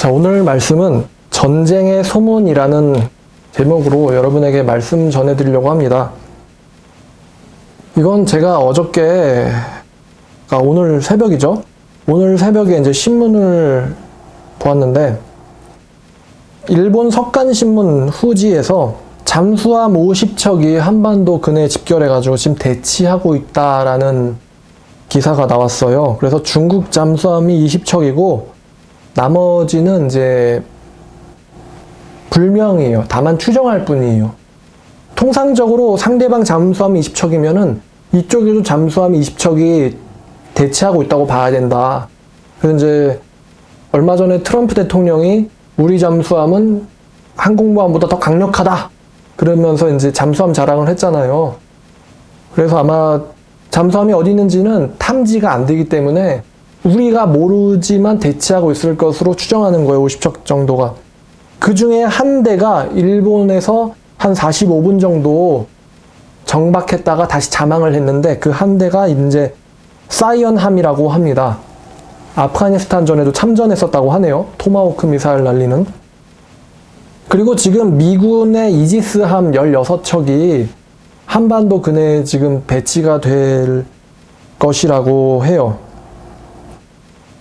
자, 오늘 말씀은 전쟁의 소문이라는 제목으로 여러분에게 말씀 전해드리려고 합니다. 이건 제가 어저께, 오늘 새벽이죠? 오늘 새벽에 이제 신문을 보았는데, 일본 석간신문 후지에서 잠수함 50척이 한반도 근해에 집결해가지고 지금 대치하고 있다라는 기사가 나왔어요. 그래서 중국 잠수함이 20척이고, 나머지는 이제 불명이에요. 다만 추정할 뿐이에요. 통상적으로 상대방 잠수함이 20척이면은 이쪽에도 잠수함이 20척이 대치하고 있다고 봐야 된다. 그래서 이제 얼마 전에 트럼프 대통령이 우리 잠수함은 항공모함보다 더 강력하다. 그러면서 이제 잠수함 자랑을 했잖아요. 그래서 아마 잠수함이 어디 있는지는 탐지가 안 되기 때문에 우리가 모르지만 대치하고 있을 것으로 추정하는 거예요. 50척 정도가. 그 중에 한 대가 일본에서 한 45분 정도 정박했다가 다시 잠항을 했는데 그 한 대가 이제 사이언함이라고 합니다. 아프가니스탄전에도 참전했었다고 하네요. 토마호크 미사일 날리는. 그리고 지금 미군의 이지스함 16척이 한반도 근해에 지금 배치가 될 것이라고 해요.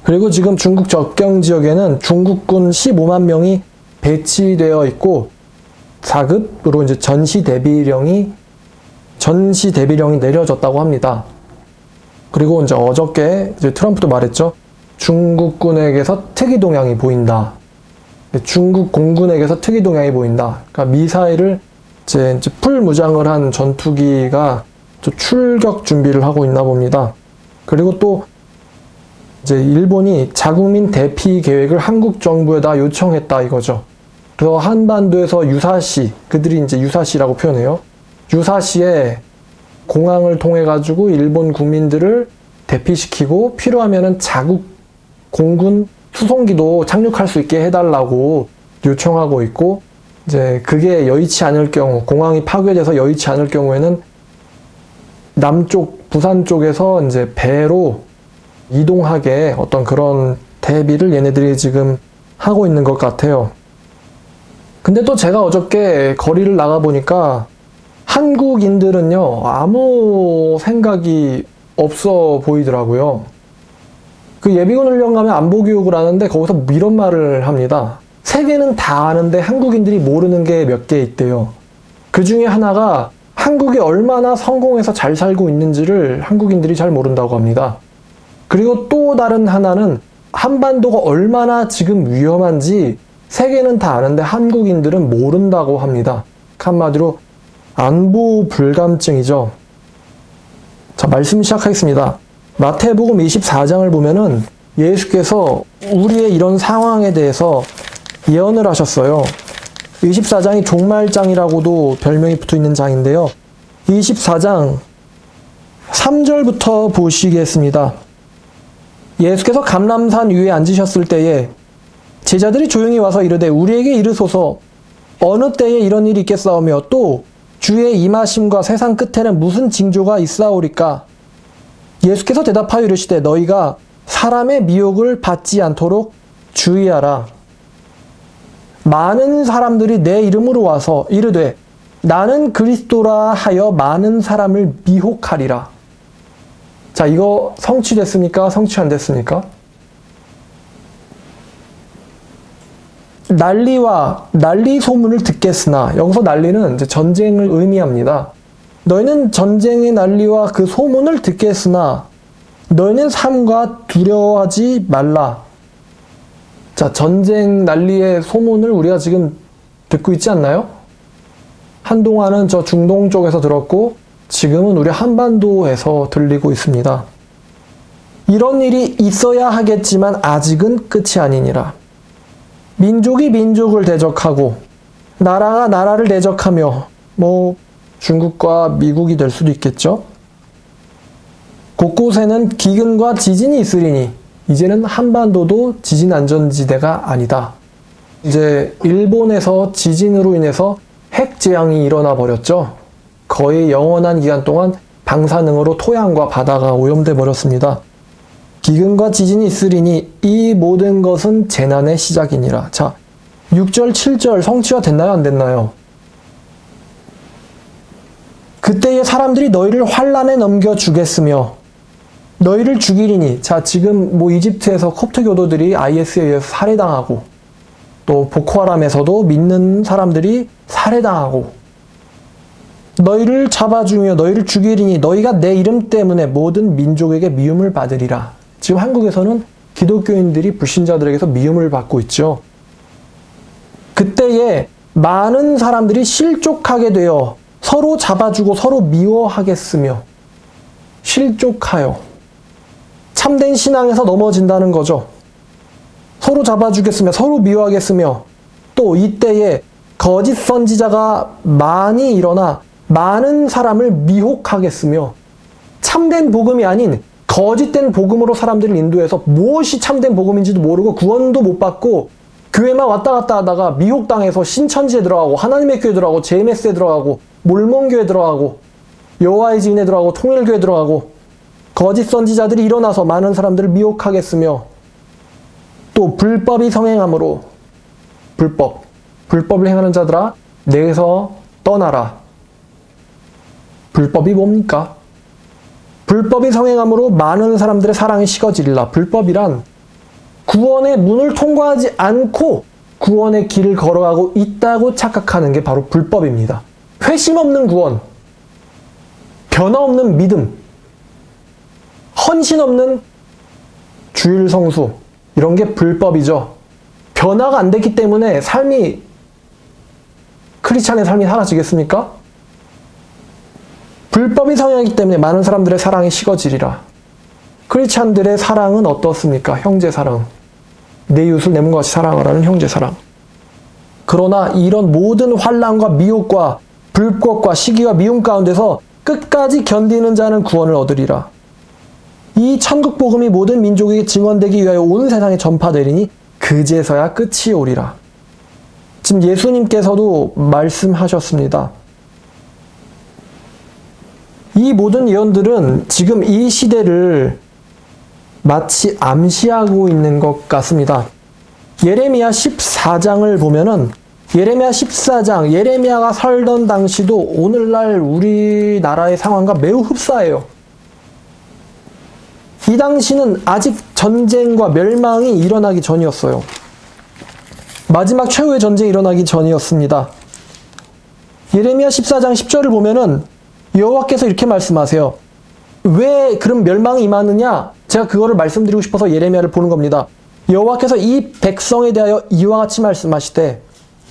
그리고 지금 중국 접경 지역에는 중국군 15만 명이 배치되어 있고 4급으로 이제 전시 대비령이 내려졌다고 합니다. 그리고 이제 어저께 이제 트럼프도 말했죠. 중국군에게서 특이 동향이 보인다. 중국 공군에게서 특이 동향이 보인다. 그러니까 미사일을 이제 풀 무장을 한 전투기가 출격 준비를 하고 있나 봅니다. 그리고 또 이제 일본이 자국민 대피 계획을 한국 정부에다 요청했다 이거죠. 그래서 한반도에서 유사시, 그들이 이제 유사시라고 표현해요. 유사시에 공항을 통해 가지고 일본 국민들을 대피시키고 필요하면은 자국 공군 수송기도 착륙할 수 있게 해달라고 요청하고 있고, 이제 그게 여의치 않을 경우, 공항이 파괴돼서 여의치 않을 경우에는 남쪽 부산 쪽에서 이제 배로 이동하게 어떤 그런 대비를 얘네들이 지금 하고 있는 것 같아요. 근데 또 제가 어저께 거리를 나가보니까 한국인들은요, 아무 생각이 없어 보이더라고요. 그 예비군 훈련 가면 안보교육을 하는데 거기서 이런 말을 합니다. 세계는 다 아는데 한국인들이 모르는 게 몇 개 있대요. 그 중에 하나가 한국이 얼마나 성공해서 잘 살고 있는지를 한국인들이 잘 모른다고 합니다. 그리고 또 다른 하나는 한반도가 얼마나 지금 위험한지 세계는 다 아는데 한국인들은 모른다고 합니다. 한마디로 안보 불감증이죠. 자, 말씀 시작하겠습니다. 마태복음 24장을 보면은 예수께서 우리의 이런 상황에 대해서 예언을 하셨어요. 24장이 종말장이라고도 별명이 붙어 있는 장인데요. 24장 3절부터 보시겠습니다. 예수께서 감람산 위에 앉으셨을 때에 제자들이 조용히 와서 이르되 우리에게 이르소서 어느 때에 이런 일이 있겠사오며 또 주의 임하심과 세상 끝에는 무슨 징조가 있사오리까? 예수께서 대답하여 이르시되 너희가 사람의 미혹을 받지 않도록 주의하라. 많은 사람들이 내 이름으로 와서 이르되 나는 그리스도라 하여 많은 사람을 미혹하리라. 자, 이거 성취됐습니까? 성취 안 됐습니까? 난리 소문을 듣겠으나, 여기서 난리는 이제 전쟁을 의미합니다. 너희는 전쟁의 난리와 그 소문을 듣겠으나 너희는 삼가 두려워하지 말라. 자, 전쟁 난리의 소문을 우리가 지금 듣고 있지 않나요? 한동안은 저 중동 쪽에서 들었고 지금은 우리 한반도에서 들리고 있습니다. 이런 일이 있어야 하겠지만 아직은 끝이 아니니라. 민족이 민족을 대적하고 나라가 나라를 대적하며 중국과 미국이 될 수도 있겠죠. 곳곳에는 기근과 지진이 있으리니 이제는 한반도도 지진 안전지대가 아니다. 이제 일본에서 지진으로 인해서 핵재앙이 일어나 버렸죠. 거의 영원한 기간 동안 방사능으로 토양과 바다가 오염돼 버렸습니다. 기근과 지진이 있으리니 이 모든 것은 재난의 시작이니라. 자, 6절, 7절 성취가 됐나요? 안 됐나요? 그때에 사람들이 너희를 환란에 넘겨주겠으며 너희를 죽이리니. 자, 지금 뭐 이집트에서 콥트 교도들이 IS에 의해서 살해당하고 또 보코하람에서도 믿는 사람들이 살해당하고 너희를 잡아주며 너희를 죽이리니 너희가 내 이름 때문에 모든 민족에게 미움을 받으리라. 지금 한국에서는 기독교인들이 불신자들에게서 미움을 받고 있죠. 그때에 많은 사람들이 실족하게 되어 서로 잡아주고 서로 미워하겠으며. 실족하여 참된 신앙에서 넘어진다는 거죠. 서로 잡아주겠으며 서로 미워하겠으며 또 이때에 거짓 선지자가 많이 일어나 많은 사람을 미혹하겠으며 참된 복음이 아닌 거짓된 복음으로 사람들을 인도해서 무엇이 참된 복음인지도 모르고 구원도 못 받고 교회만 왔다 갔다 하다가 미혹당해서 신천지에 들어가고 하나님의 교회 들어가고 JMS에 들어가고 몰몬교회 들어가고 여호와의 증인에 들어가고 통일교회 들어가고 거짓 선지자들이 일어나서 많은 사람들을 미혹하겠으며 또 불법이 성행함으로 불법을 행하는 자들아 내게서 떠나라. 불법이 뭡니까? 불법이 성행함으로 많은 사람들의 사랑이 식어지리라. 불법이란 구원의 문을 통과하지 않고 구원의 길을 걸어가고 있다고 착각하는 게 바로 불법입니다. 회심 없는 구원, 변화 없는 믿음, 헌신 없는 주일 성수, 이런 게 불법이죠. 변화가 안 됐기 때문에 크리스찬의 삶이 사라지겠습니까? 불법이 성행하기 때문에 많은 사람들의 사랑이 식어지리라. 크리스찬들의 사랑은 어떻습니까? 형제 사랑. 내 이웃을 내 몸과 같이 사랑하라는 형제 사랑. 그러나 이런 모든 환난과 미혹과 불꽃과 시기와 미움 가운데서 끝까지 견디는 자는 구원을 얻으리라. 이 천국 복음이 모든 민족에게 증언되기 위하여 온 세상에 전파되리니 그제서야 끝이 오리라. 지금 예수님께서도 말씀하셨습니다. 이 모든 예언들은 지금 이 시대를 마치 암시하고 있는 것 같습니다. 예레미야 14장을 보면은 예레미야 14장, 예레미야가 살던 당시도 오늘날 우리나라의 상황과 매우 흡사해요. 이 당시는 아직 전쟁과 멸망이 일어나기 전이었어요. 마지막 최후의 전쟁이 일어나기 전이었습니다. 예레미야 14장 10절을 보면은 여호와께서 이렇게 말씀하세요. 왜 그럼 멸망이 임하느냐? 제가 그거를 말씀드리고 싶어서 예레미야를 보는 겁니다. 여호와께서 이 백성에 대하여 이와 같이 말씀하시되,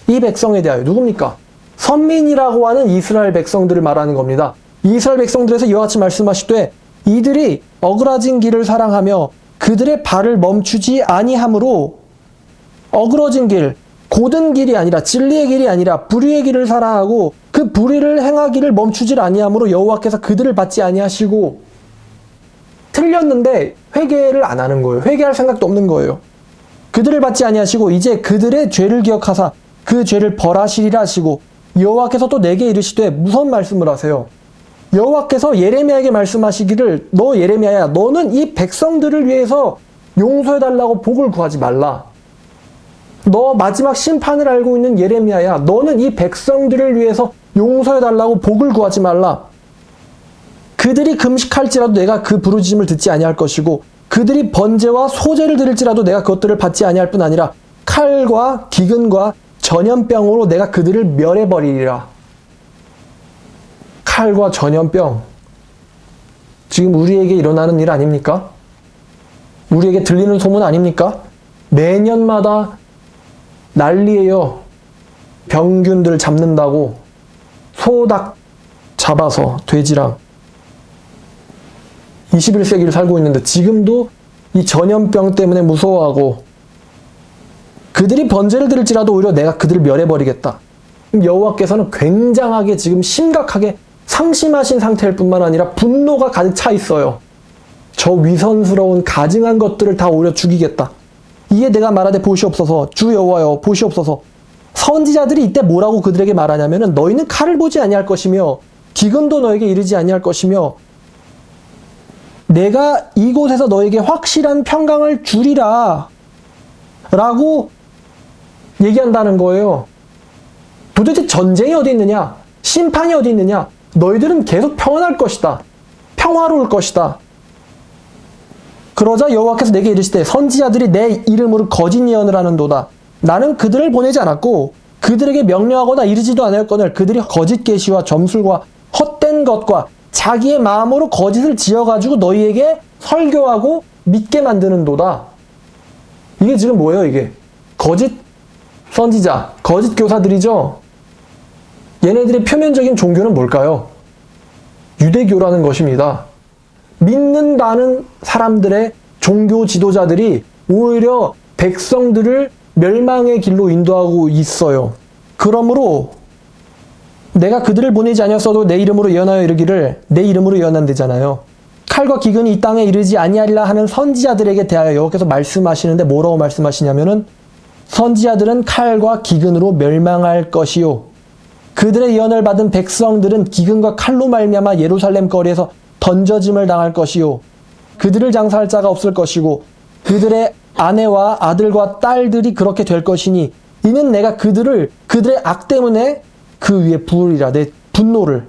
이 백성에 대하여 누굽니까? 선민이라고 하는 이스라엘 백성들을 말하는 겁니다. 이스라엘 백성들에서 이와 같이 말씀하시되 이들이 어그러진 길을 사랑하며 그들의 발을 멈추지 아니하므로, 어그러진 길, 곧은 길이 아니라 진리의 길이 아니라 불의의 길을 사랑하고 그 불의를 행하기를 멈추질 아니하므로 여호와께서 그들을 받지 아니하시고, 틀렸는데 회개를 안 하는 거예요. 회개할 생각도 없는 거예요. 그들을 받지 아니하시고 이제 그들의 죄를 기억하사 그 죄를 벌하시리라 하시고, 여호와께서 또 내게 이르시되, 무슨 말씀을 하세요? 여호와께서 예레미야에게 말씀하시기를, 너 예레미야야, 너는 이 백성들을 위해서 용서해달라고 복을 구하지 말라. 너 마지막 심판을 알고 있는 예레미야야, 너는 이 백성들을 위해서 용서해달라고 복을 구하지 말라. 그들이 금식할지라도 내가 그 부르짖음을 듣지 아니할 것이고 그들이 번제와 소제를 드릴지라도 내가 그것들을 받지 아니할 뿐 아니라 칼과 기근과 전염병으로 내가 그들을 멸해버리리라. 칼과 전염병, 지금 우리에게 일어나는 일 아닙니까? 우리에게 들리는 소문 아닙니까? 매년마다 난리예요. 병균들 잡는다고 소닭 잡아서, 돼지랑. 21세기를 살고 있는데 지금도 이 전염병 때문에 무서워하고, 그들이 번제를 드릴지라도 오히려 내가 그들을 멸해버리겠다. 여호와께서는 굉장하게 지금 심각하게 상심하신 상태일 뿐만 아니라 분노가 가득 차 있어요. 저 위선스러운 가증한 것들을 다 오히려 죽이겠다. 이에 내가 말하되 보시옵소서, 주 여호와여 보시옵소서. 선지자들이 이때 뭐라고 그들에게 말하냐면은, 너희는 칼을 보지 아니할 것이며 기근도 너에게 이르지 아니할 것이며 내가 이곳에서 너에게 확실한 평강을 주리라 라고 얘기한다는 거예요. 도대체 전쟁이 어디 있느냐? 심판이 어디 있느냐? 너희들은 계속 평안할 것이다. 평화로울 것이다. 그러자 여호와께서 내게 이르시되 선지자들이 내 이름으로 거짓 예언을 하는도다. 나는 그들을 보내지 않았고 그들에게 명령하거나 이르지도 않았거늘 그들이 거짓 계시와 점술과 헛된 것과 자기의 마음으로 거짓을 지어가지고 너희에게 설교하고 믿게 만드는도다. 이게 지금 뭐예요, 이게? 거짓 선지자, 거짓 교사들이죠? 얘네들의 표면적인 종교는 뭘까요? 유대교라는 것입니다. 믿는다는 사람들의 종교 지도자들이 오히려 백성들을 멸망의 길로 인도하고 있어요. 그러므로 내가 그들을 보내지 아니었어도 내 이름으로 예언하여 이르기를 내 이름으로 예언한대잖아요. 칼과 기근이 이 땅에 이르지 아니하리라 하는 선지자들에게 대하여 여호와께서 말씀하시는데 뭐라고 말씀하시냐면은 선지자들은 칼과 기근으로 멸망할 것이요. 그들의 예언을 받은 백성들은 기근과 칼로 말미암아 예루살렘 거리에서 던져짐을 당할 것이요. 그들을 장사할 자가 없을 것이고 그들의 아내와 아들과 딸들이 그렇게 될 것이니 이는 내가 그들의 악 때문에 그 위에 부으리라. 내 분노를.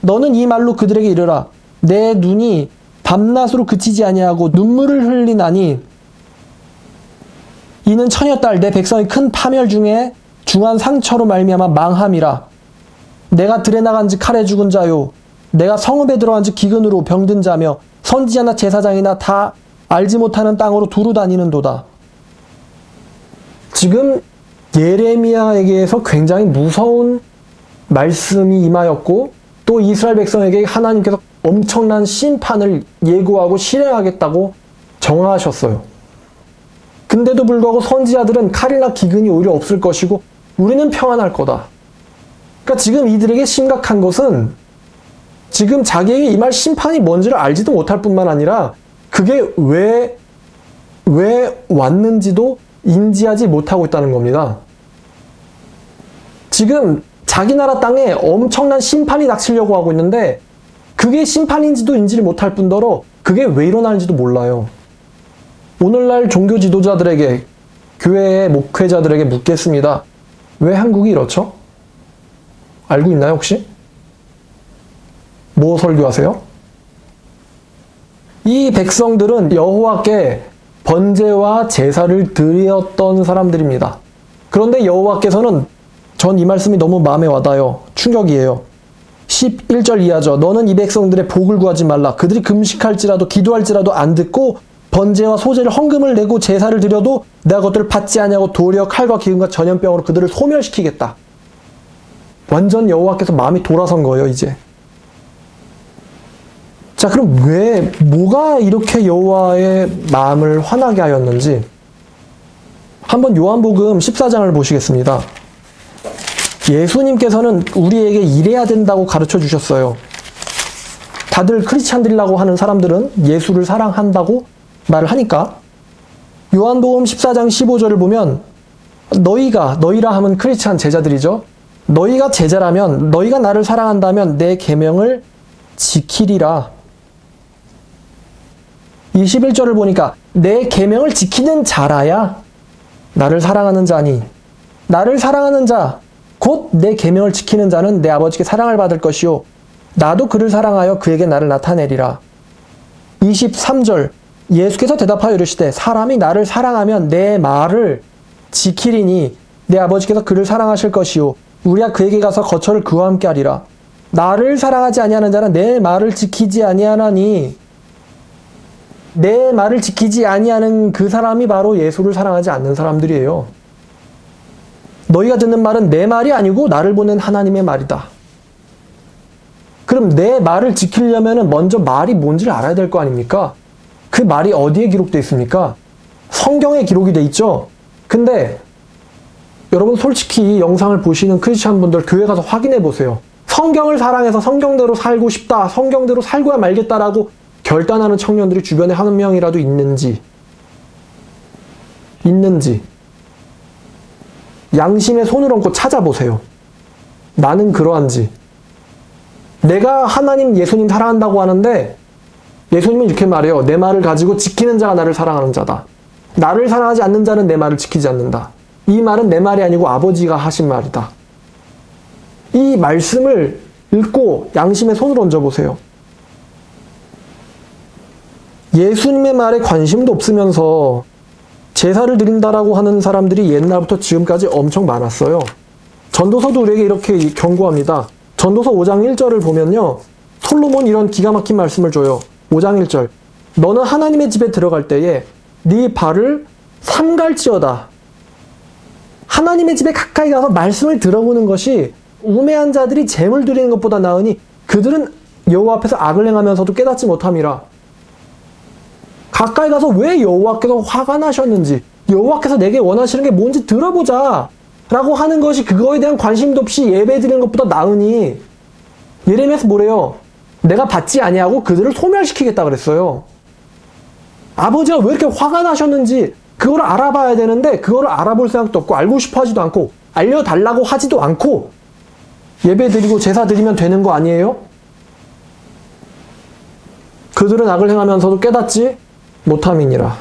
너는 이 말로 그들에게 이르라. 내 눈이 밤낮으로 그치지 아니하고 눈물을 흘리나니 이는 처녀딸 내 백성이 큰 파멸 중에 중한 상처로 말미암아 망함이라. 내가 들에 나간즉 칼에 죽은 자요 내가 성읍에 들어간즉 기근으로 병든 자며 선지자나 제사장이나 다 알지 못하는 땅으로 두루 다니는도다. 지금 예레미야에게서 굉장히 무서운 말씀이 임하였고 또 이스라엘 백성에게 하나님께서 엄청난 심판을 예고하고 실행하겠다고 정하셨어요. 근데도 불구하고 선지자들은 칼이나 기근이 오히려 없을 것이고 우리는 평안할 거다. 그러니까 지금 이들에게 심각한 것은 지금 자기에게 임할 심판이 뭔지를 알지도 못할 뿐만 아니라 그게 왜 왔는지도 인지하지 못하고 있다는 겁니다. 지금 자기 나라 땅에 엄청난 심판이 닥치려고 하고 있는데 그게 심판인지도 인지를 못할 뿐더러 그게 왜 일어나는지도 몰라요. 오늘날 종교 지도자들에게, 교회의 목회자들에게 묻겠습니다. 왜 한국이 이렇죠? 알고 있나요, 혹시? 뭐 설교하세요? 이 백성들은 여호와께 번제와 제사를 드렸던 사람들입니다. 그런데 여호와께서는 전 이 말씀이 너무 마음에 와닿아요. 충격이에요. 11절 이하죠. 너는 이 백성들의 복을 구하지 말라. 그들이 금식할지라도 기도할지라도 안 듣고 번제와 소제를 헌금을 내고 제사를 드려도 내가 그것들을 받지 아니하고 도리어 칼과 기근과 전염병으로 그들을 소멸시키겠다. 완전 여호와께서 마음이 돌아선 거예요, 이제. 자, 그럼 뭐가 이렇게 여호와의 마음을 화나게 하였는지 한번 요한복음 14장을 보시겠습니다. 예수님께서는 우리에게 이래야 된다고 가르쳐 주셨어요. 다들 크리스찬들이라고 하는 사람들은 예수를 사랑한다고 말을 하니까 요한복음 14장 15절을 보면 너희라 하면 크리스찬 제자들이죠. 너희가 제자라면 너희가 나를 사랑한다면 내 계명을 지키리라. 21절을 보니까 내 계명을 지키는 자라야 나를 사랑하는 자니 나를 사랑하는 자 곧 내 계명을 지키는 자는 내 아버지께 사랑을 받을 것이요 나도 그를 사랑하여 그에게 나를 나타내리라. 23절 예수께서 대답하여 이르시되 사람이 나를 사랑하면 내 말을 지키리니 내 아버지께서 그를 사랑하실 것이요 우리가 그에게 가서 거처를 그와 함께 하리라. 나를 사랑하지 아니하는 자는 내 말을 지키지 아니하나니 내 말을 지키지 아니하는 그 사람이 바로 예수를 사랑하지 않는 사람들이에요. 너희가 듣는 말은 내 말이 아니고 나를 보낸 하나님의 말이다. 그럼 내 말을 지키려면 먼저 말이 뭔지를 알아야 될 거 아닙니까? 그 말이 어디에 기록되어 있습니까? 성경에 기록이 돼 있죠? 근데 여러분 솔직히 이 영상을 보시는 크리스찬 분들 교회 가서 확인해 보세요. 성경을 사랑해서 성경대로 살고 싶다, 성경대로 살고야 말겠다라고 결단하는 청년들이 주변에 한 명이라도 있는지 양심에 손을 얹고 찾아보세요. 나는 그러한지. 내가 하나님, 예수님 사랑한다고 하는데 예수님은 이렇게 말해요. 내 말을 가지고 지키는 자가 나를 사랑하는 자다. 나를 사랑하지 않는 자는 내 말을 지키지 않는다. 이 말은 내 말이 아니고 아버지가 하신 말이다. 이 말씀을 읽고 양심에 손을 얹어보세요. 예수님의 말에 관심도 없으면서 제사를 드린다라고 하는 사람들이 옛날부터 지금까지 엄청 많았어요. 전도서도 우리에게 이렇게 경고합니다. 전도서 5장 1절을 보면요. 솔로몬 이런 기가 막힌 말씀을 줘요. 5장 1절. 너는 하나님의 집에 들어갈 때에 네 발을 삼갈지어다. 하나님의 집에 가까이 가서 말씀을 들어보는 것이 우매한 자들이 재물 드리는 것보다 나으니 그들은 여호와 앞에서 악을 행하면서도 깨닫지 못함이라. 가까이 가서 왜 여호와께서 화가 나셨는지, 여호와께서 내게 원하시는 게 뭔지 들어보자 라고 하는 것이 그거에 대한 관심도 없이 예배 드리는 것보다 나으니, 예레미야에서 뭐래요? 내가 받지 아니하고 그들을 소멸시키겠다 그랬어요. 아버지가 왜 이렇게 화가 나셨는지 그걸 알아봐야 되는데 그거를 알아볼 생각도 없고 알고 싶어 하지도 않고 알려달라고 하지도 않고 예배 드리고 제사 드리면 되는 거 아니에요? 그들은 악을 행하면서도 깨닫지 못함이니라.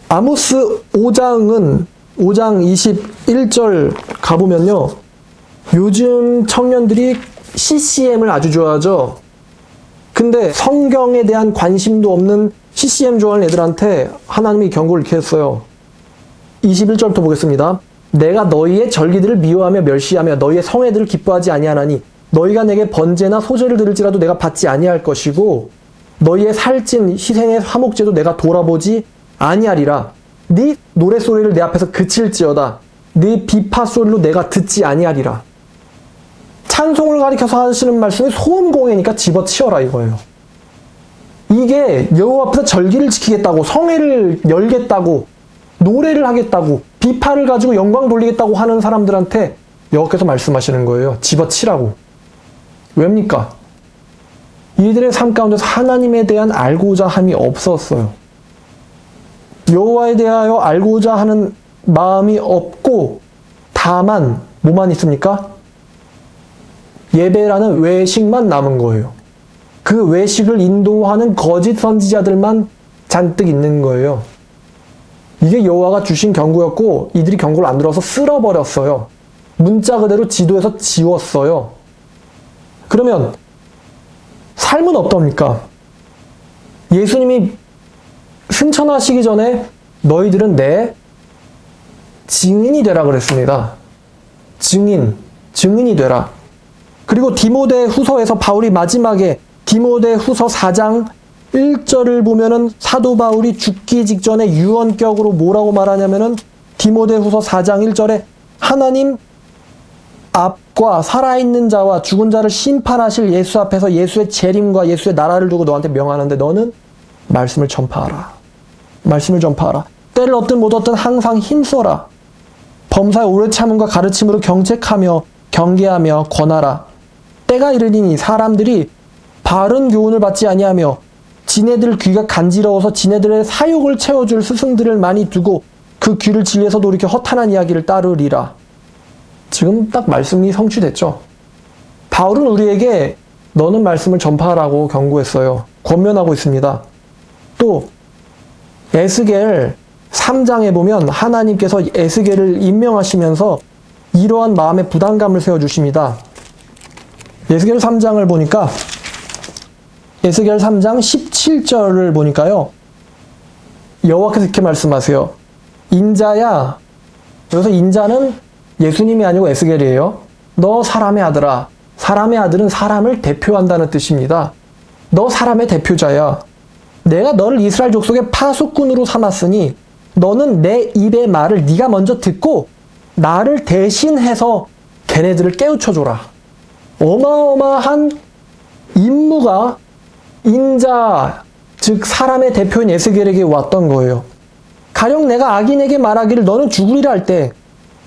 아모스 5장 21절 가보면요. 요즘 청년들이 CCM을 아주 좋아하죠. 근데 성경에 대한 관심도 없는 CCM 좋아하는 애들한테 하나님이 경고를 이렇게 했어요. 21절부터 보겠습니다. 내가 너희의 절기들을 미워하며 멸시하며 너희의 성회들을 기뻐하지 아니하나니 너희가 내게 번제나 소제를 드릴지라도 내가 받지 아니할 것이고 너희의 살찐 희생의 화목제도 내가 돌아보지 아니하리라. 네 노랫소리를 내 앞에서 그칠지어다. 네 비파소리로 내가 듣지 아니하리라. 찬송을 가리켜서 하시는 말씀이 소음공예니까 집어치워라 이거예요. 이게 여호와 앞에서 절기를 지키겠다고, 성회를 열겠다고, 노래를 하겠다고, 비파를 가지고 영광 돌리겠다고 하는 사람들한테 여호와께서 말씀하시는 거예요. 집어치라고. 왜입니까? 이들의 삶 가운데서 하나님에 대한 알고자 함이 없었어요. 여호와에 대하여 알고자 하는 마음이 없고 다만 뭐만 있습니까? 예배라는 외식만 남은 거예요. 그 외식을 인도하는 거짓 선지자들만 잔뜩 있는 거예요. 이게 여호와가 주신 경고였고 이들이 경고를 안 들어서 쓸어버렸어요. 문자 그대로 지도에서 지웠어요. 그러면 삶은 어떻습니까? 예수님이 승천하시기 전에 너희들은 내 증인이 되라 그랬습니다. 증인이 되라. 그리고 디모데 후서에서 바울이 마지막에 디모데 후서 4장 1절을 보면은 사도 바울이 죽기 직전에 유언격으로 뭐라고 말하냐면은 디모데 후서 4장 1절에 하나님 앞과 살아있는 자와 죽은 자를 심판하실 예수 앞에서 예수의 재림과 예수의 나라를 두고 너한테 명하는데 너는 말씀을 전파하라. 말씀을 전파하라. 때를 얻든 못 얻든 항상 힘써라. 범사의 오래 참음과 가르침으로 경책하며 경계하며 권하라. 때가 이르리니 사람들이 바른 교훈을 받지 아니하며 지네들 귀가 간지러워서 지네들의 사욕을 채워줄 스승들을 많이 두고 그 귀를 진리에서 돌이켜 허탄한 이야기를 따르리라. 지금 딱 말씀이 성취됐죠. 바울은 우리에게 너는 말씀을 전파하라고 경고했어요. 권면하고 있습니다. 또 에스겔 3장에 보면 하나님께서 에스겔을 임명하시면서 이러한 마음의 부담감을 세워주십니다. 에스겔 3장을 보니까 에스겔 3장 17절을 보니까요. 여호와께서 이렇게 말씀하세요. 인자야. 여기서 인자는 예수님이 아니고 에스겔이에요. 너 사람의 아들아. 사람의 아들은 사람을 대표한다는 뜻입니다. 너 사람의 대표자야. 내가 너를 이스라엘 족속의 파수꾼으로 삼았으니 너는 내 입의 말을 네가 먼저 듣고 나를 대신해서 걔네들을 깨우쳐줘라. 어마어마한 임무가 인자, 즉 사람의 대표인 에스겔에게 왔던 거예요. 가령 내가 악인에게 말하기를 너는 죽으리라 할 때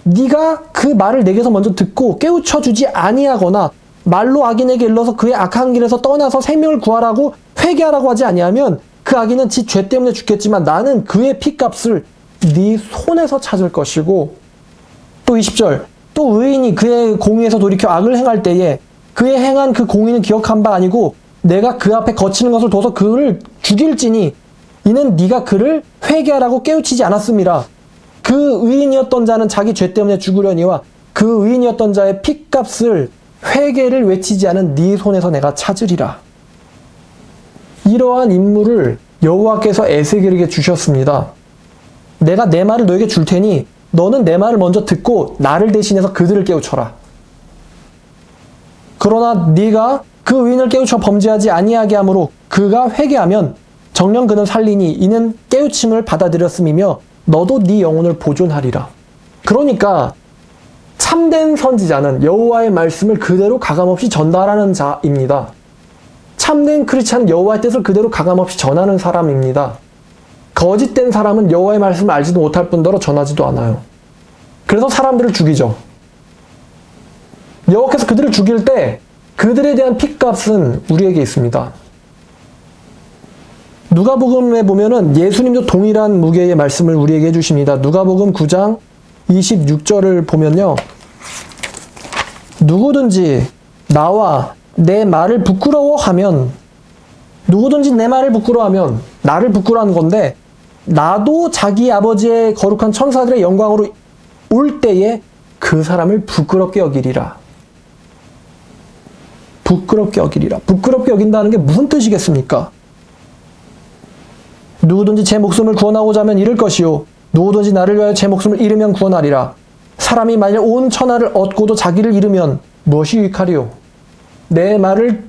네가 그 말을 내게서 먼저 듣고 깨우쳐주지 아니하거나 말로 악인에게 일러서 그의 악한 길에서 떠나서 생명을 구하라고 회개하라고 하지 아니하면 그 악인은 지 죄 때문에 죽겠지만 나는 그의 피값을 네 손에서 찾을 것이고 또 20절 또 의인이 그의 공의에서 돌이켜 악을 행할 때에 그의 행한 그 공의는 기억한 바 아니고 내가 그 앞에 거치는 것을 둬서 그를 죽일지니 이는 네가 그를 회개하라고 깨우치지 않았음이라. 그 의인이었던 자는 자기 죄 때문에 죽으려니와 그 의인이었던 자의 핏값을 회개를 외치지 않은 네 손에서 내가 찾으리라. 이러한 임무를 여호와께서 에스겔에게 주셨습니다. 내가 내 말을 너에게 줄 테니 너는 내 말을 먼저 듣고 나를 대신해서 그들을 깨우쳐라. 그러나 네가 그 의인을 깨우쳐 범죄하지 아니하게 하므로 그가 회개하면 정녕 그는 살리니 이는 깨우침을 받아들였음이며 너도 네 영혼을 보존하리라. 그러니까 참된 선지자는 여호와의 말씀을 그대로 가감없이 전달하는 자입니다. 참된 크리스찬은 여호와의 뜻을 그대로 가감없이 전하는 사람입니다. 거짓된 사람은 여호와의 말씀을 알지도 못할 뿐더러 전하지도 않아요. 그래서 사람들을 죽이죠. 여호와께서 그들을 죽일 때 그들에 대한 핏값은 우리에게 있습니다. 누가복음에 보면은 예수님도 동일한 무게의 말씀을 우리에게 해주십니다. 누가복음 9장 26절을 보면요. 누구든지 나와 내 말을 부끄러워하면, 누구든지 내 말을 부끄러워하면 나를 부끄러워하는 건데, 나도 자기 아버지의 거룩한 천사들의 영광으로 올 때에 그 사람을 부끄럽게 여기리라. 부끄럽게 여기리라. 부끄럽게 여긴다는 게 무슨 뜻이겠습니까? 누구든지 제 목숨을 구원하고자 하면 잃을 것이요 누구든지 나를 위하여 제 목숨을 잃으면 구원하리라. 사람이 만일 온 천하를 얻고도 자기를 잃으면 무엇이 유익하리요? 내 말을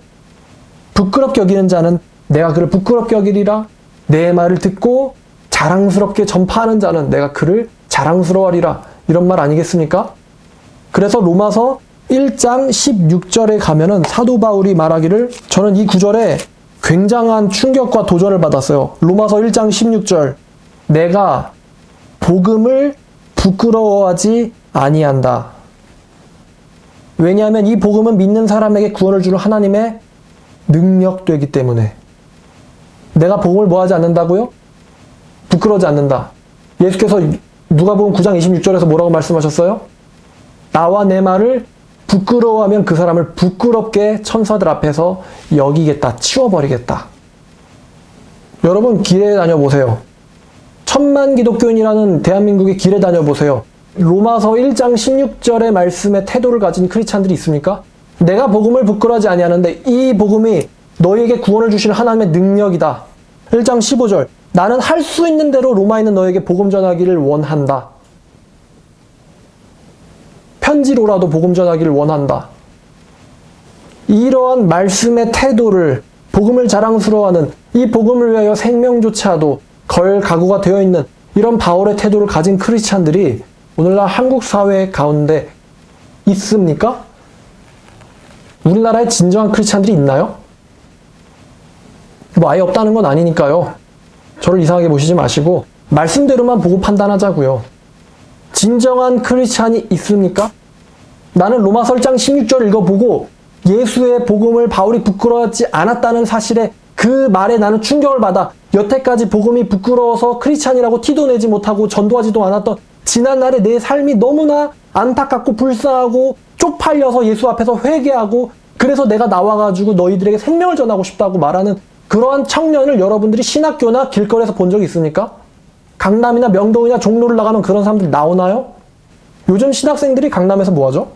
부끄럽게 여기는 자는 내가 그를 부끄럽게 여기리라. 내 말을 듣고 자랑스럽게 전파하는 자는 내가 그를 자랑스러워하리라. 이런 말 아니겠습니까? 그래서 로마서 1장 16절에 가면은 사도 바울이 말하기를, 저는 이 구절에 굉장한 충격과 도전을 받았어요. 로마서 1장 16절. 내가 복음을 부끄러워하지 아니한다. 왜냐하면 이 복음은 믿는 사람에게 구원을 주는 하나님의 능력되기 때문에. 내가 복음을 뭐하지 않는다고요? 부끄러워하지 않는다. 예수께서 누가복음 9장 26절에서 뭐라고 말씀하셨어요? 나와 내 말을 부끄러워하면 그 사람을 부끄럽게 천사들 앞에서 여기겠다. 치워버리겠다. 여러분 길에 다녀보세요. 천만 기독교인이라는 대한민국의 길에 다녀보세요. 로마서 1장 16절의 말씀에 태도를 가진 크리스찬들이 있습니까? 내가 복음을 부끄러워하지 아니하는데 이 복음이 너희에게 구원을 주시는 하나님의 능력이다. 1장 15절. 나는 할 수 있는 대로 로마에 있는 너에게 복음 전하기를 원한다. 편지로라도 복음 전하기를 원한다. 이러한 말씀의 태도를, 복음을 자랑스러워하는, 이 복음을 위하여 생명조차도 걸 각오가 되어 있는 이런 바울의 태도를 가진 크리스찬들이 오늘날 한국 사회 가운데 있습니까? 우리나라에 진정한 크리스찬들이 있나요? 뭐 아예 없다는 건 아니니까요. 저를 이상하게 보시지 마시고 말씀대로만 보고 판단하자고요. 진정한 크리스찬이 있습니까? 나는 로마서 1장 16절 읽어보고 예수의 복음을 바울이 부끄러워하지 않았다는 사실에 그 말에 나는 충격을 받아 여태까지 복음이 부끄러워서 크리스찬이라고 티도 내지 못하고 전도하지도 않았던 지난날의 내 삶이 너무나 안타깝고 불쌍하고 쪽팔려서 예수 앞에서 회개하고 그래서 내가 나와가지고 너희들에게 생명을 전하고 싶다고 말하는 그러한 청년을 여러분들이 신학교나 길거리에서 본 적이 있습니까? 강남이나 명동이나 종로를 나가면 그런 사람들이 나오나요? 요즘 신학생들이 강남에서 뭐하죠?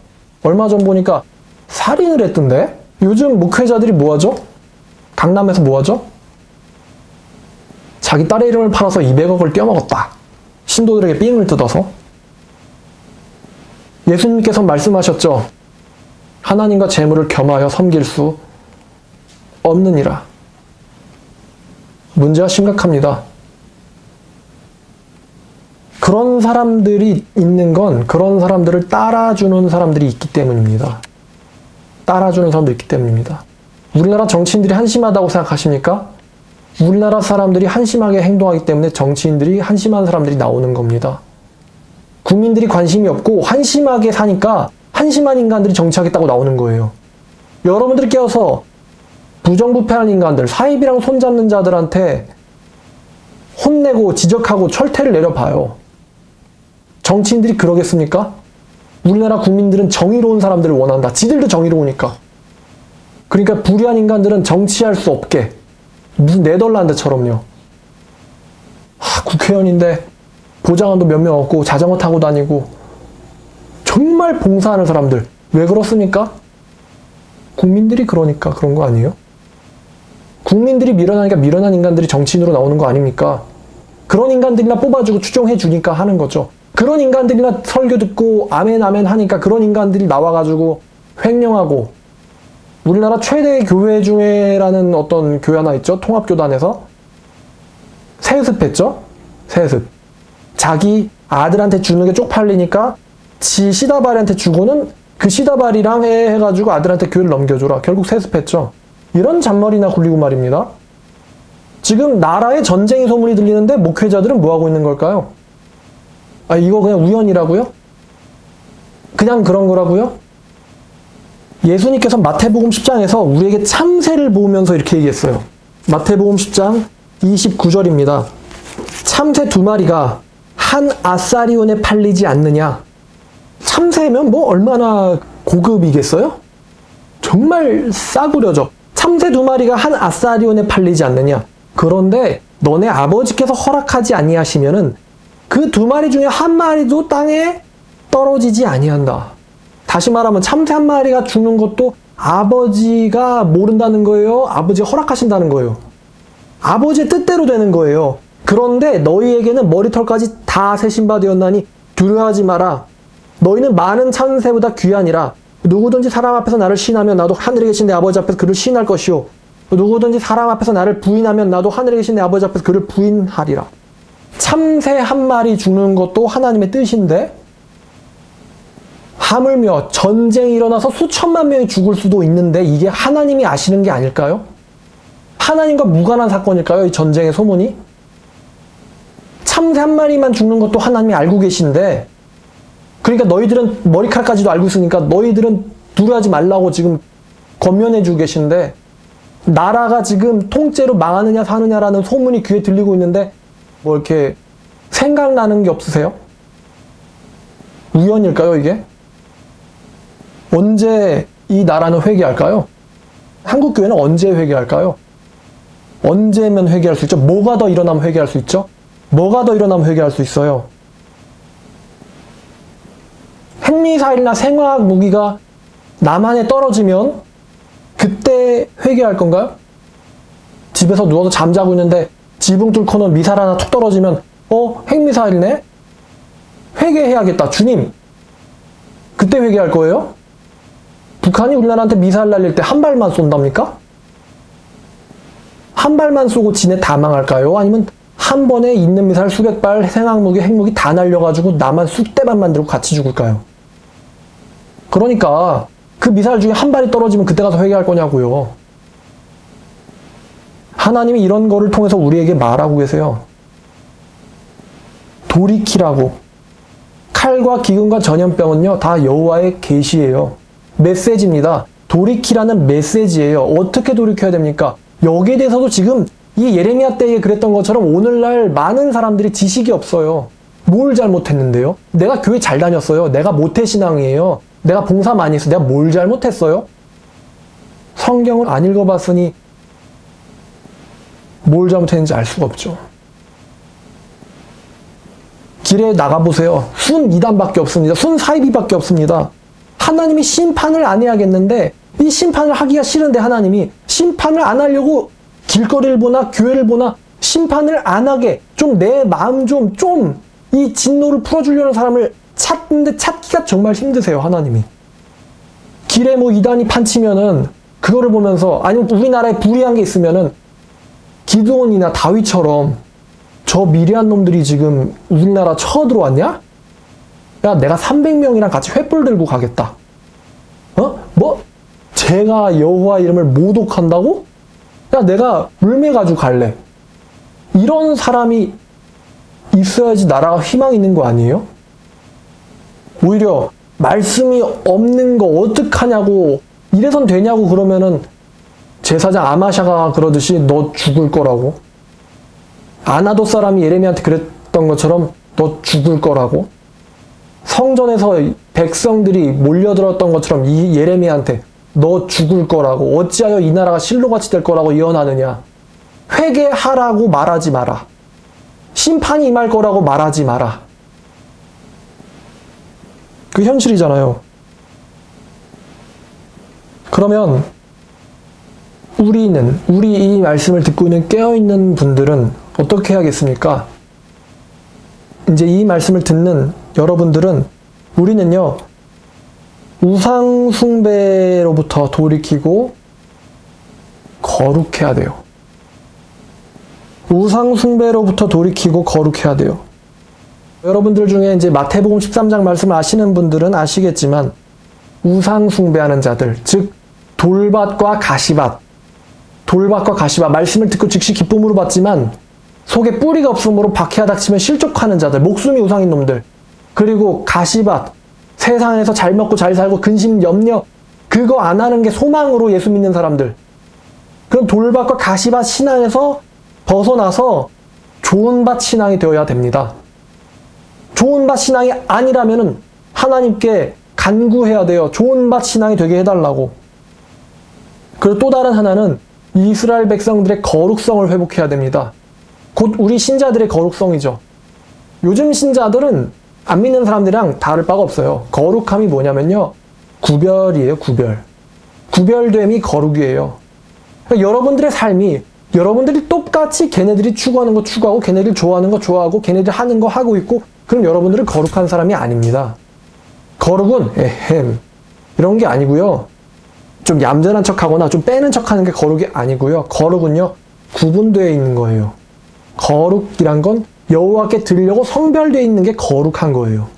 얼마 전 보니까 살인을 했던데? 요즘 목회자들이 뭐하죠? 강남에서 뭐하죠? 자기 딸의 이름을 팔아서 200억을 떼어먹었다. 신도들에게 삥을 뜯어서. 예수님께서 말씀하셨죠. 하나님과 재물을 겸하여 섬길 수 없느니라. 문제가 심각합니다. 그런 사람들이 있는 건 그런 사람들을 따라주는 사람들이 있기 때문입니다. 따라주는 사람들이 있기 때문입니다. 우리나라 정치인들이 한심하다고 생각하십니까? 우리나라 사람들이 한심하게 행동하기 때문에 정치인들이 한심한 사람들이 나오는 겁니다. 국민들이 관심이 없고 한심하게 사니까 한심한 인간들이 정치하겠다고 나오는 거예요. 여러분들이 깨어서 부정부패한 인간들, 사입이랑 손잡는 자들한테 혼내고 지적하고 철퇴를 내려봐요. 정치인들이 그러겠습니까? 우리나라 국민들은 정의로운 사람들을 원한다. 지들도 정의로우니까. 그러니까 불의한 인간들은 정치할 수 없게. 무슨 네덜란드처럼요. 국회의원인데 보좌관도 몇 명 없고 자전거 타고 다니고 정말 봉사하는 사람들. 왜 그렇습니까? 국민들이 그러니까 그런 거 아니에요? 국민들이 밀어나니까 밀어난 인간들이 정치인으로 나오는 거 아닙니까? 그런 인간들이나 뽑아주고 추종해 주니까 하는 거죠. 그런 인간들이나 설교 듣고 아멘 아멘 하니까 그런 인간들이 나와가지고 횡령하고 우리나라 최대 교회 중에라는 어떤 교회 하나 있죠. 통합교단에서 세습했죠. 세습. 자기 아들한테 주는 게 쪽팔리니까 지 시다발이한테 주고는 그 시다발이랑 해가지고 아들한테 교회를 넘겨줘라. 결국 세습했죠. 이런 잔머리나 굴리고 말입니다. 지금 나라에 전쟁의 소문이 들리는데 목회자들은 뭐하고 있는 걸까요? 이거 그냥 우연이라고요? 그냥 그런 거라고요? 예수님께서 마태복음 10장에서 우리에게 참새를 보면서 이렇게 얘기했어요. 마태복음 10장 29절입니다. 참새 2마리가 한 아사리온에 팔리지 않느냐? 참새면 뭐 얼마나 고급이겠어요? 정말 싸구려죠. 참새 2마리가 한 아사리온에 팔리지 않느냐? 그런데 너네 아버지께서 허락하지 아니하시면은 그 2마리 중에 1마리도 땅에 떨어지지 아니한다. 다시 말하면 참새 1마리가 죽는 것도 아버지가 모른다는 거예요? 아버지가 허락하신다는 거예요? 아버지의 뜻대로 되는 거예요. 그런데 너희에게는 머리털까지 다 세신 바 되었나니 두려워하지 마라. 너희는 많은 참새보다 귀하니라. 누구든지 사람 앞에서 나를 시인하면 나도 하늘에 계신 내 아버지 앞에서 그를 시인할 것이요. 누구든지 사람 앞에서 나를 부인하면 나도 하늘에 계신 내 아버지 앞에서 그를 부인하리라. 참새 1마리 죽는 것도 하나님의 뜻인데 하물며 전쟁이 일어나서 수천만 명이 죽을 수도 있는데 이게 하나님이 아시는 게 아닐까요? 하나님과 무관한 사건일까요? 이 전쟁의 소문이? 참새 1마리만 죽는 것도 하나님이 알고 계신데 그러니까 너희들은 머리카락까지도 알고 있으니까 너희들은 두려워하지 말라고 지금 권면해주고 계신데 나라가 지금 통째로 망하느냐 사느냐라는 소문이 귀에 들리고 있는데 뭐 이렇게 생각나는 게 없으세요? 우연일까요, 이게? 언제 이 나라는 회개할까요? 한국교회는 언제 회개할까요? 언제면 회개할 수 있죠? 뭐가 더 일어나면 회개할 수 있죠? 뭐가 더 일어나면 회개할 수 있어요? 핵미사일이나 생화학 무기가 남한에 떨어지면 그때 회개할 건가요? 집에서 누워서 잠자고 있는데 지붕 뚫고 놓은 미사일 하나 툭 떨어지면 핵미사일이네? 회개해야겠다. 주님. 그때 회개할 거예요? 북한이 우리나라한테 미사일 날릴 때 한 발만 쏜답니까? 한 발만 쏘고 지네 다 망할까요? 아니면 한 번에 있는 미사일 수백 발, 생화학무기, 핵무기 다 날려가지고 나만 쑥대만 만들고 같이 죽을까요? 그러니까 그 미사일 중에 한 발이 떨어지면 그때 가서 회개할 거냐고요. 하나님이 이런 거를 통해서 우리에게 말하고 계세요. 돌이키라고. 칼과 기근과 전염병은요 다 여호와의 계시예요. 메시지입니다. 돌이키라는 메시지예요. 어떻게 돌이켜야 됩니까? 여기에 대해서도 지금 이 예레미야 때에 그랬던 것처럼 오늘날 많은 사람들이 지식이 없어요. 뭘 잘못했는데요? 내가 교회 잘 다녔어요. 내가 모태신앙이에요. 내가 봉사 많이 했어. 내가 뭘 잘못했어요? 성경을 안 읽어봤으니 뭘 잘못했는지 알 수가 없죠. 길에 나가보세요. 순 이단밖에 없습니다. 순 사이비밖에 없습니다. 하나님이 심판을 안 해야겠는데 이 심판을 하기가 싫은데 하나님이 심판을 안 하려고 길거리를 보나 교회를 보나 심판을 안 하게 좀 내 마음 좀 이 진노를 풀어주려는 사람을 찾는데 찾기가 정말 힘드세요. 하나님이. 길에 뭐 이단이 판치면은 그거를 보면서 아니면 우리나라에 불의한 게 있으면은 기드온이나 다윗처럼 저 미리한 놈들이 지금 우리나라 쳐들어왔냐? 야, 내가 300명이랑 같이 횃불 들고 가겠다. 뭐? 제가 여호와 이름을 모독한다고? 야, 내가 물매 가지고 갈래. 이런 사람이 있어야지 나라가 희망이 있는 거 아니에요? 오히려 말씀이 없는 거 어떡하냐고 이래선 되냐고 그러면은 제사장 아마샤가 그러듯이 너 죽을 거라고. 아나도 사람이 예레미야한테 그랬던 것처럼 너 죽을 거라고. 성전에서 백성들이 몰려들었던 것처럼 이 예레미야한테 너 죽을 거라고, 어찌하여 이 나라가 실로같이 될 거라고 예언하느냐. 회개하라고 말하지 마라. 심판이 임할 거라고 말하지 마라. 그 현실이잖아요. 그러면 우리 이 말씀을 듣고 있는 깨어있는 분들은 어떻게 해야겠습니까? 이제 이 말씀을 듣는 여러분들은 우리는요, 우상숭배로부터 돌이키고 거룩해야 돼요. 우상숭배로부터 돌이키고 거룩해야 돼요. 여러분들 중에 이제 마태복음 13장 말씀을 아시는 분들은 아시겠지만, 우상숭배하는 자들, 즉 돌밭과 가시밭, 말씀을 듣고 즉시 기쁨으로 받지만 속에 뿌리가 없으므로 박해가 닥치면 실족하는 자들, 목숨이 우상인 놈들, 그리고 가시밭, 세상에서 잘 먹고 잘 살고 근심 염려 그거 안 하는 게 소망으로 예수 믿는 사람들, 그럼 돌밭과 가시밭 신앙에서 벗어나서 좋은 밭 신앙이 되어야 됩니다. 좋은 밭 신앙이 아니라면은 하나님께 간구해야 돼요. 좋은 밭 신앙이 되게 해달라고. 그리고 또 다른 하나는 이스라엘 백성들의 거룩성을 회복해야 됩니다. 곧 우리 신자들의 거룩성이죠. 요즘 신자들은 안 믿는 사람들이랑 다를 바가 없어요. 거룩함이 뭐냐면요, 구별이에요. 구별됨이 거룩이에요. 그러니까 여러분들의 삶이, 여러분들이 똑같이 걔네들이 추구하는 거 추구하고 걔네들이 좋아하는 거 좋아하고 걔네들이 하는 거 하고 있고, 그럼 여러분들은 거룩한 사람이 아닙니다. 거룩은 이런 게 아니고요, 좀 얌전한 척하거나 좀 빼는 척하는 게 거룩이 아니고요, 거룩은요 구분되어 있는 거예요. 거룩이란 건 여호와께 드리려고 성별되어 있는 게 거룩한 거예요.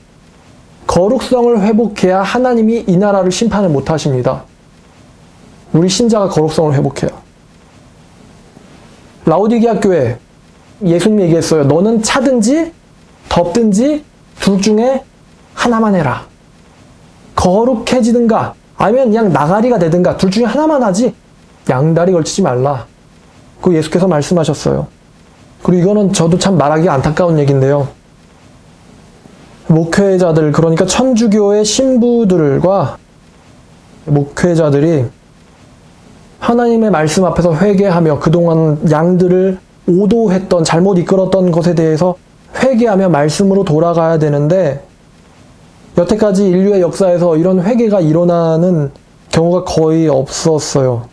거룩성을 회복해야 하나님이 이 나라를 심판을 못 하십니다. 우리 신자가 거룩성을 회복해야. 라오디게아 교회, 예수님이 얘기했어요. 너는 차든지 덥든지 둘 중에 하나만 해라. 거룩해지든가 아니면 그냥 나가리가 되든가 둘 중에 하나만 하지 양다리 걸치지 말라. 그거 예수께서 말씀하셨어요. 그리고 이거는 저도 참 말하기 안타까운 얘기인데요. 목회자들, 그러니까 천주교의 신부들과 목회자들이 하나님의 말씀 앞에서 회개하며 그동안 양들을 오도했던, 잘못 이끌었던 것에 대해서 회개하며 말씀으로 돌아가야 되는데, 여태까지 인류의 역사에서 이런 회개가 일어나는 경우가 거의 없었어요.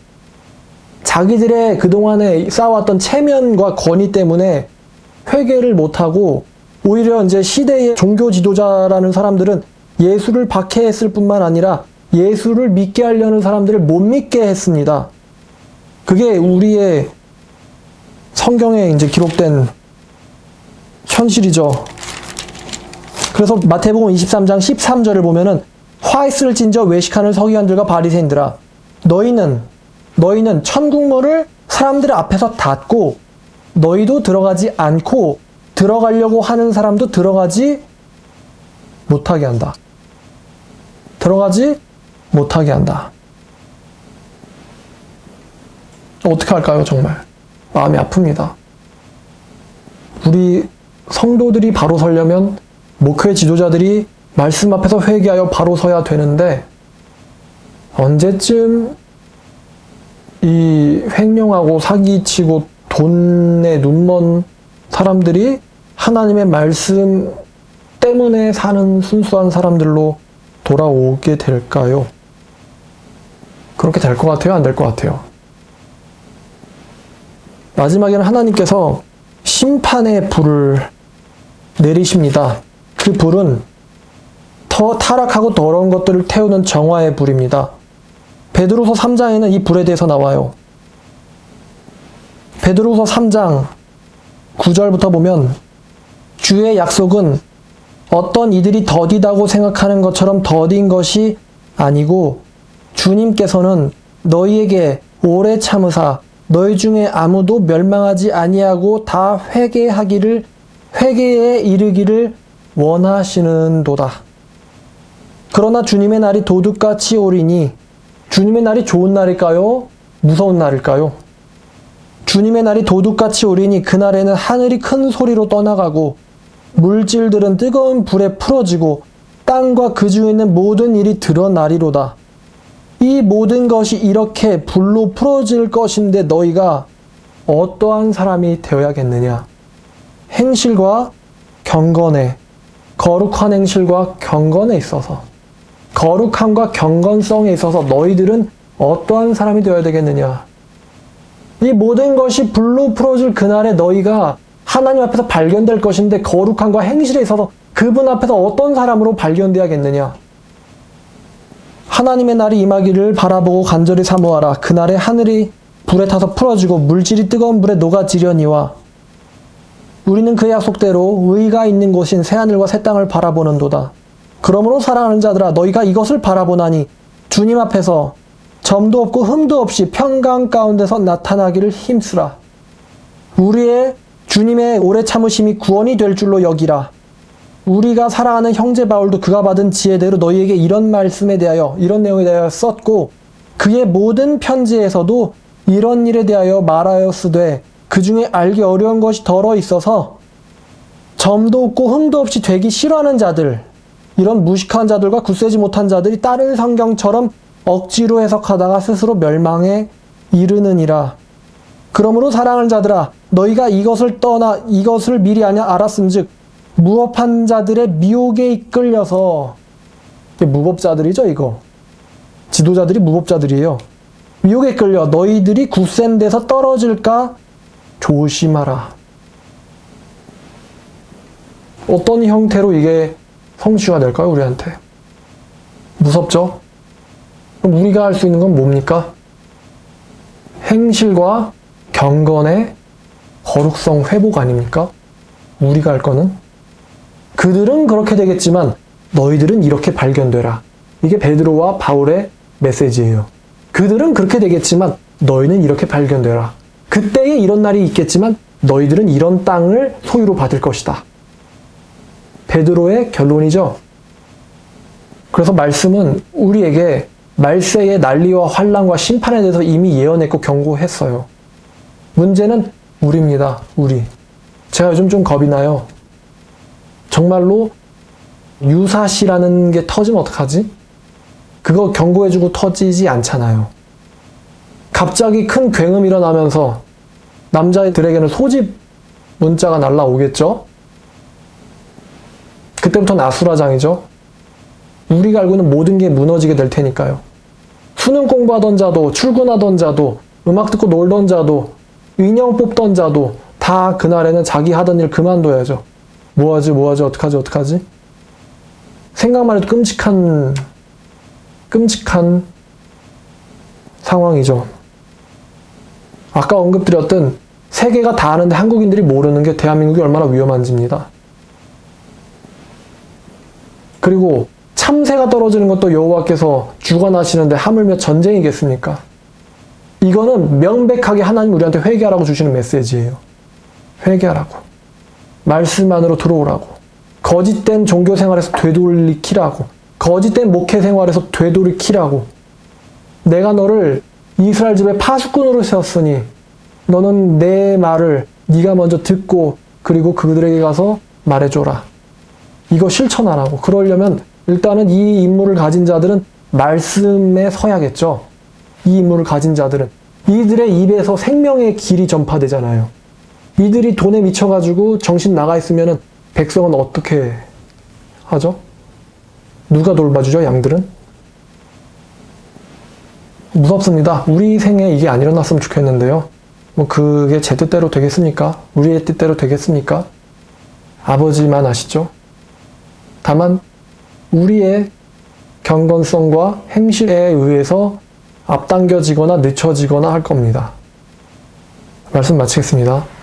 자기들의 그동안에 쌓아왔던 체면과 권위 때문에 회개를 못하고, 오히려 이제 시대의 종교 지도자라는 사람들은 예수를 박해했을 뿐만 아니라 예수를 믿게 하려는 사람들을 못 믿게 했습니다. 그게 우리의 성경에 이제 기록된 현실이죠. 그래서 마태복음 23장 13절을 보면은, 화 있을진저 외식하는 서기관들과 바리새인들아, 너희는 천국문을 사람들 앞에서 닫고 너희도 들어가지 않고 들어가려고 하는 사람도 들어가지 못하게 한다. 들어가지 못하게 한다. 어떻게 할까요? 정말 마음이 아픕니다. 우리 성도들이 바로 서려면 목회 지도자들이 말씀 앞에서 회개하여 바로 서야 되는데, 언제쯤 이 횡령하고 사기치고 돈에 눈먼 사람들이 하나님의 말씀 때문에 사는 순수한 사람들로 돌아오게 될까요? 그렇게 될 것 같아요? 안 될 것 같아요? 마지막에는 하나님께서 심판의 불을 내리십니다. 그 불은 더 타락하고 더러운 것들을 태우는 정화의 불입니다. 베드로서 3장에는 이 불에 대해서 나와요. 베드로서 3장 9절부터 보면, 주의 약속은 어떤 이들이 더디다고 생각하는 것처럼 더딘 것이 아니고 주님께서는 너희에게 오래 참으사 너희 중에 아무도 멸망하지 아니하고 다 회개에 이르기를 원하시는도다. 그러나 주님의 날이 도둑같이 오리니, 주님의 날이 좋은 날일까요? 무서운 날일까요? 주님의 날이 도둑같이 오리니 그날에는 하늘이 큰 소리로 떠나가고 물질들은 뜨거운 불에 풀어지고 땅과 그 중에 있는 모든 일이 드러나리로다. 이 모든 것이 이렇게 불로 풀어질 것인데 너희가 어떠한 사람이 되어야겠느냐? 행실과 경건에, 거룩한 행실과 경건에 있어서, 거룩함과 경건성에 있어서 너희들은 어떠한 사람이 되어야 되겠느냐? 이 모든 것이 불로 풀어질 그날에 너희가 하나님 앞에서 발견될 것인데 거룩함과 행실에 있어서 그분 앞에서 어떤 사람으로 발견되어야겠느냐? 하나님의 날이 임하기를 바라보고 간절히 사모하라. 그날에 하늘이 불에 타서 풀어지고 물질이 뜨거운 불에 녹아지려니와 우리는 그 약속대로 의가 있는 곳인 새하늘과 새 땅을 바라보는도다. 그러므로 사랑하는 자들아 너희가 이것을 바라보나니 주님 앞에서 점도 없고 흠도 없이 평강 가운데서 나타나기를 힘쓰라. 우리의 주님의 오래 참으심이 구원이 될 줄로 여기라. 우리가 사랑하는 형제 바울도 그가 받은 지혜대로 너희에게 이런 말씀에 대하여 이런 내용에 대하여 썼고 그의 모든 편지에서도 이런 일에 대하여 말하였으되 그 중에 알기 어려운 것이 덜어 있어서 점도 없고 흠도 없이 되기 싫어하는 자들, 이런 무식한 자들과 굳세지 못한 자들이 다른 성경처럼 억지로 해석하다가 스스로 멸망에 이르느니라. 그러므로 사랑하는 자들아 너희가 이것을 떠나 이것을 미리 알았은즉 무법한 자들의 미혹에 이끌려서, 이게 무법자들이죠 이거. 지도자들이 무법자들이에요. 미혹에 이끌려 너희들이 굳센 데서 떨어질까 조심하라. 어떤 형태로 이게 성취가 될까요 우리한테? 무섭죠? 그럼 우리가 할 수 있는 건 뭡니까? 행실과 경건의 거룩성 회복 아닙니까? 우리가 할 거는? 그들은 그렇게 되겠지만 너희들은 이렇게 발견되라. 이게 베드로와 바울의 메시지예요. 그들은 그렇게 되겠지만 너희는 이렇게 발견되라. 그때에 이런 날이 있겠지만 너희들은 이런 땅을 소유로 받을 것이다. 베드로의 결론이죠. 그래서 말씀은 우리에게 말세의 난리와 환난과 심판에 대해서 이미 예언했고 경고했어요. 문제는 우리입니다. 우리. 제가 요즘 좀 겁이 나요. 정말로 유사시라는 게 터지면 어떡하지? 그거 경고해주고 터지지 않잖아요. 갑자기 큰 굉음이 일어나면서 남자들에게는 소집 문자가 날라오겠죠? 그때부터는 아수라장이죠. 우리가 알고 있는 모든 게 무너지게 될 테니까요. 수능 공부하던 자도, 출근하던 자도, 음악 듣고 놀던 자도, 인형 뽑던 자도 다 그날에는 자기 하던 일 그만둬야죠. 뭐하지 어떡하지? 생각만 해도 끔찍한 상황이죠. 아까 언급드렸던 세계가 다 아는데 한국인들이 모르는 게 대한민국이 얼마나 위험한지입니다. 그리고 참새가 떨어지는 것도 여호와께서 주관하시는데 하물며 전쟁이겠습니까? 이거는 명백하게 하나님 우리한테 회개하라고 주시는 메시지예요. 회개하라고. 말씀 안으로 들어오라고. 거짓된 종교 생활에서 되돌이키라고. 거짓된 목회 생활에서 되돌이키라고. 내가 너를 이스라엘 집에 파수꾼으로 세웠으니 너는 내 말을 네가 먼저 듣고 그리고 그들에게 가서 말해줘라. 이거 실천하라고. 그러려면 일단은 이 임무를 가진 자들은 말씀에 서야겠죠. 이 임무를 가진 자들은. 이들의 입에서 생명의 길이 전파되잖아요. 이들이 돈에 미쳐가지고 정신 나가 있으면은 백성은 어떻게 하죠? 누가 돌봐주죠, 양들은? 무섭습니다. 우리 생에 이게 안 일어났으면 좋겠는데요. 뭐 그게 제 뜻대로 되겠습니까? 우리의 뜻대로 되겠습니까? 아버지만 아시죠? 다만 우리의 경건성과 행실에 의해서 앞당겨지거나 늦춰지거나 할 겁니다. 말씀 마치겠습니다.